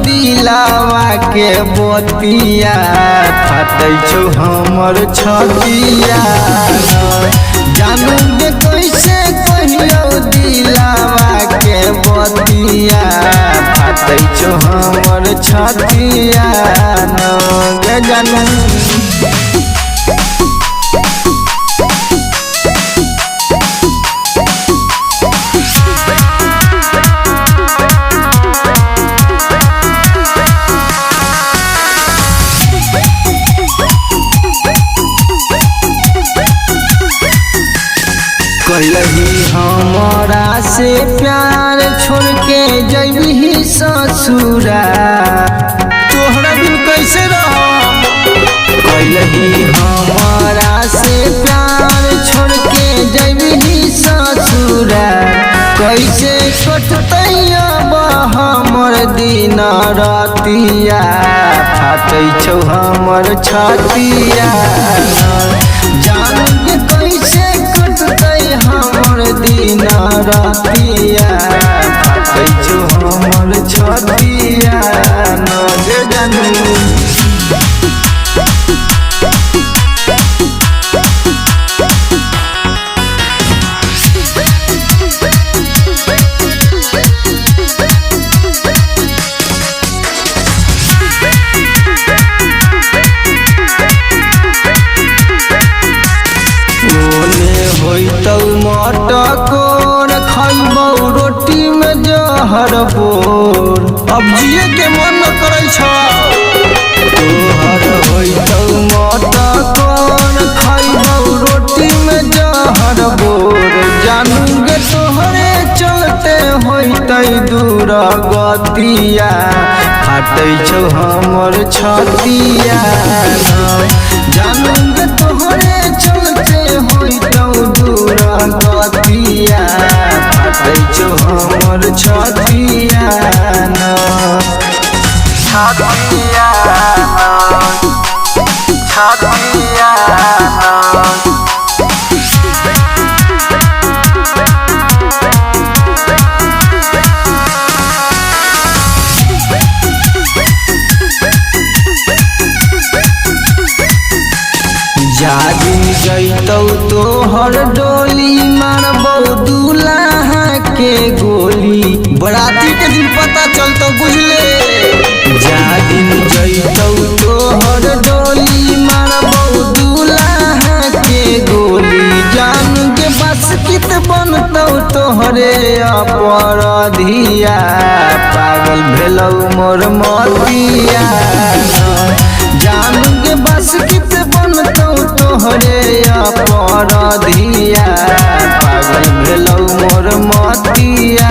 दिलावा के बतिया फटै छौ हमर छतिया जानू गे कैसे कहियो दिलावा के बतिया फटै छौ हमर छतिया गे जानू कलही हमारा से प्यार छोड़ के जइबही ससुरा तोहरा बिन कैसे रहम। कलही हमारा से प्यार छोड़ के जइबही ससुरा कैसे कटतै अब हमर दिन रातिया फाटै छौ हमर छतिया जानू के कैसे कटतै हमर दिन रातिया फाटै छौ हमर छतिया गे जानू होइतौ मटकोर खैबौ रोटी में जहर बोर अब जिए के मन न करै छ तोहर होइतौ मटकोर खैबौ रोटी में जहर बोर जानू गे तोहरे चलते होइतै दूर गतिया फाटै छौ हमर छतिया जानू गे तोहरे चलते होइतौ दूर गतिया फाटै छौ हमर छतिया जागी जैतौ तोहर डोली मारबौ दूल्हा के गोली बराती के दिन पता चलतौ बुझले जागी जैतौ तोहर डोली मारबौ दूल्हा के गोली जानू के बास्कित बनतौ तोहरे अपराधिया पागल भेलौ मोर मतिया जानू के बास्कित बनतौ तोहरे अपराधिया पागल भेलौ मोर मतिया